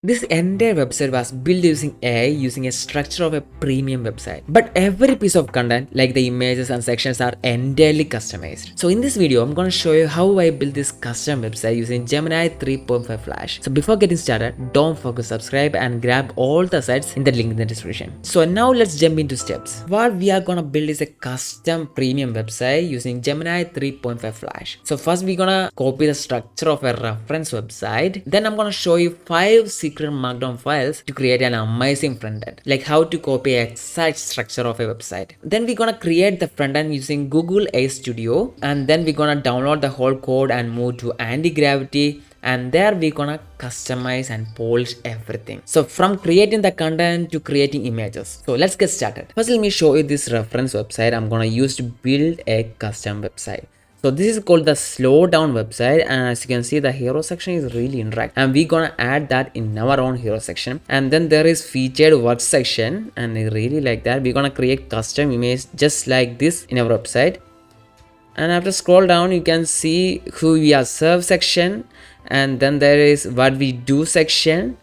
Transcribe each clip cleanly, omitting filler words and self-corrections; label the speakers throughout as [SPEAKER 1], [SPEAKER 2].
[SPEAKER 1] This entire website was built using AI using a structure of a premium website. But every piece of content, like the images and sections, are entirely customized. So in this video, I'm going to show you how I built this custom website using Gemini 3.5 Flash. So before getting started, don't forget to subscribe and grab all the sites in the link in the description. So now let's jump into steps. What we are going to build is a custom premium website using Gemini 3.5 Flash. So first we're going to copy the structure of a reference website. Then I'm going to show you 5 secret Markdown files to create an amazing front end, like how to copy exact structure of a website. Then we're gonna create the front end using Google AI Studio, and then we're gonna download the whole code and move to Antigravity, and there we're gonna customize and polish everything. So from creating the content to creating images. So let's get started. First, let me show you this reference website I'm gonna use to build a custom website. So this is called the slow down website, and as you can see, the hero section is really interactive, and we're gonna add that in our own hero section. And then there is featured work section, and I really like that. We're gonna create custom image just like this in our website. And after scroll down, you can see who we are serve section, and then there is what we do section,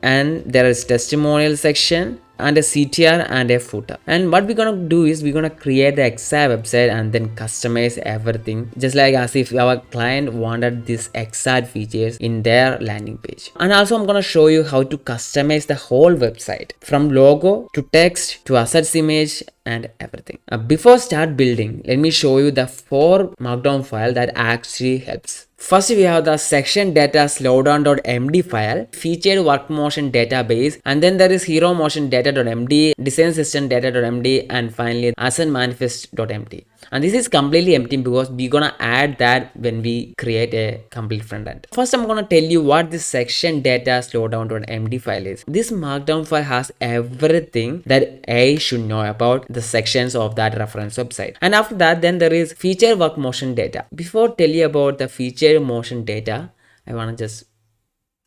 [SPEAKER 1] and there is testimonial section, and a CTR and a footer. And what we're gonna do is we're gonna create the exact website and then customize everything just like as if our client wanted this exact features in their landing page. And also I'm gonna show you how to customize the whole website from logo to text to assets image and everything. Before start building, let me show you the 4 markdown file that actually helps. First, we have the section data slowdown.md file, featured work motion database, and then there is hero motion data.md, design system data.md, and finally asset manifest.md. And this is completely empty because we're gonna add that when we create a complete front end. First, I'm gonna tell you what this section data slowdown.md file is. This markdown file has everything that I should know about the sections of that reference website. And after that, then there is feature work motion data. Before tell you about the feature motion data, I wanna just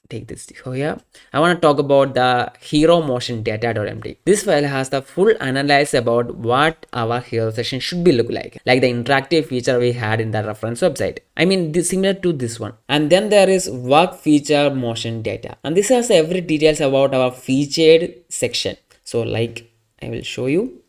[SPEAKER 1] take this here. I want to talk about the hero motion data.md. This file has the full analysis about what our hero section should be look like the interactive feature we had in the reference website. I mean, this similar to this one. And then there is work feature motion data, and this has every details about our featured section. So like I will show you.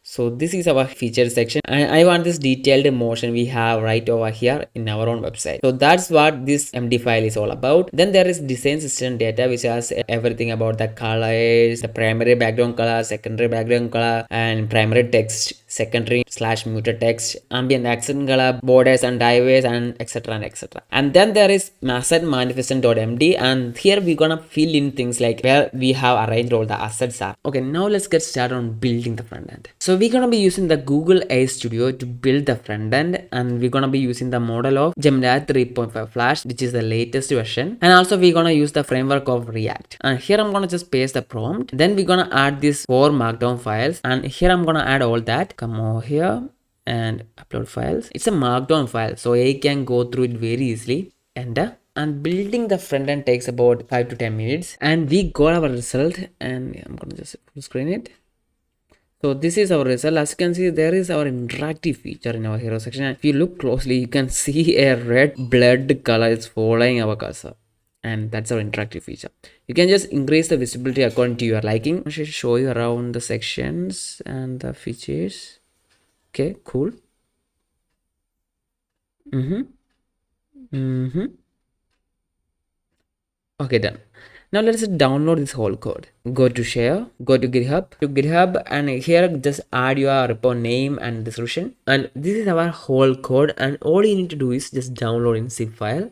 [SPEAKER 1] So this is our feature section, and I want this detailed motion we have right over here in our own website. So that's what this MD file is all about. Then there is design system data, which has everything about the colors, the primary background color, secondary background color, and primary text, secondary / muted text, ambient accent color, borders and dives, and etc and etc. And then there is asset manifest.md, and here we're gonna fill in things like where we have arranged all the assets are. Okay, now let's get started on building the front end. So we're gonna be using the Google AI Studio to build the front end, and we're gonna be using the model of Gemini 3.5 Flash, which is the latest version. And also we're gonna use the framework of React. And here I'm gonna just paste the prompt. Then we're gonna add these 4 markdown files, and here I'm gonna add all that. Come over here and upload files. It's a markdown file, so AI can go through it very easily. Enter. And building the front end takes about 5 to 10 minutes, and we got our result. And I'm gonna just full screen it. So this is our result. As you can see, there is our interactive feature in our hero section. And if you look closely, you can see a red blood color is following our cursor, and that's our interactive feature. You can just increase the visibility according to your liking. I should show you around the sections and the features. Okay, cool. Okay, done. Now let's download this whole code. Go to share, go to GitHub, and here just add your repo name and description. And this is our whole code, and all you need to do is just download in zip file.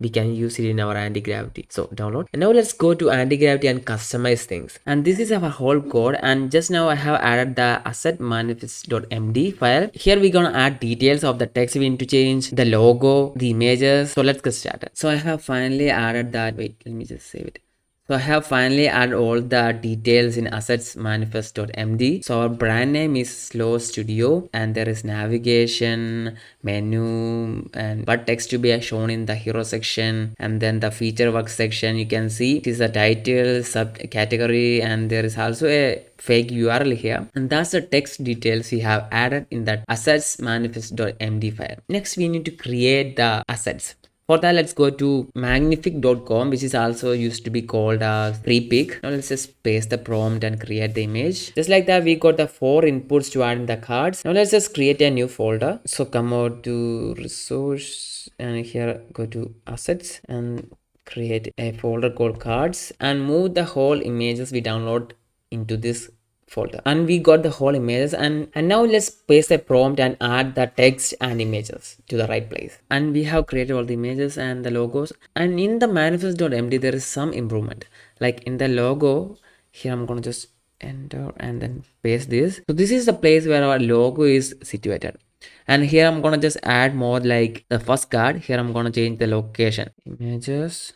[SPEAKER 1] We can use it in our Antigravity. So download. And now let's go to Antigravity and customize things. And this is our whole code. And just now I have added the asset manifest.md file. Here we're gonna add details of the text we need to change, the logo, the images. So let's get started. So I have finally added that. Wait, let me just save it. So I have finally added all the details in assets manifest.md. So our brand name is Slow Studio, and there is navigation, menu, and what text to be shown in the hero section, and then the feature work section. You can see it is a title, subcategory, and there is also a fake URL here, and that's the text details we have added in that assets manifest.md file. Next, we need to create the assets. For that, let's go to magnific.com, which is also used to be called as Prepic. Now let's just paste the prompt and create the image. Just like that, we got the 4 inputs to add in the cards. Now let's just create a new folder. So come out to resource and here go to assets and create a folder called cards and move the whole images we download into this folder, and we got the whole images. And now let's paste a prompt and add the text and images to the right place. And we have created all the images and the logos, and in the manifest.md there is some improvement. Like in the logo here, I'm gonna just enter and then paste this. So this is the place where our logo is situated, and here I'm gonna just add more. Like the first card here, I'm gonna change the location, images,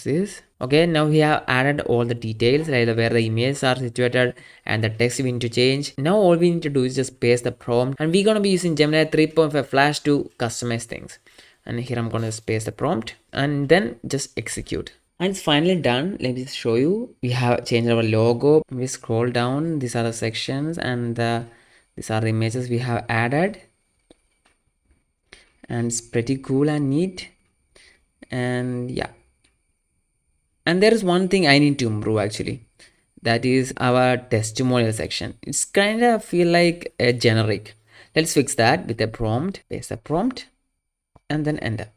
[SPEAKER 1] this. Okay, now we have added all the details, right, where the images are situated and the text we need to change. Now all we need to do is just paste the prompt, and we're going to be using Gemini 3.5 Flash to customize things. And here I'm going to paste the prompt and then just execute. And it's finally done. Let me just show you. We have changed our logo. We scroll down, these are the sections, and these are the images we have added, and it's pretty cool and neat. And yeah, and there is one thing I need to improve actually. That is our testimonial section. It's kind of feel like a generic. Let's fix that with a prompt. Paste the prompt and then enter.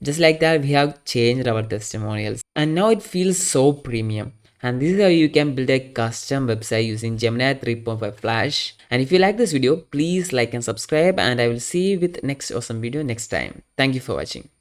[SPEAKER 1] Just like that, we have changed our testimonials. And now it feels so premium. And this is how you can build a custom website using Gemini 3.5 Flash. And if you like this video, please like and subscribe. And I will see you with next awesome video next time. Thank you for watching.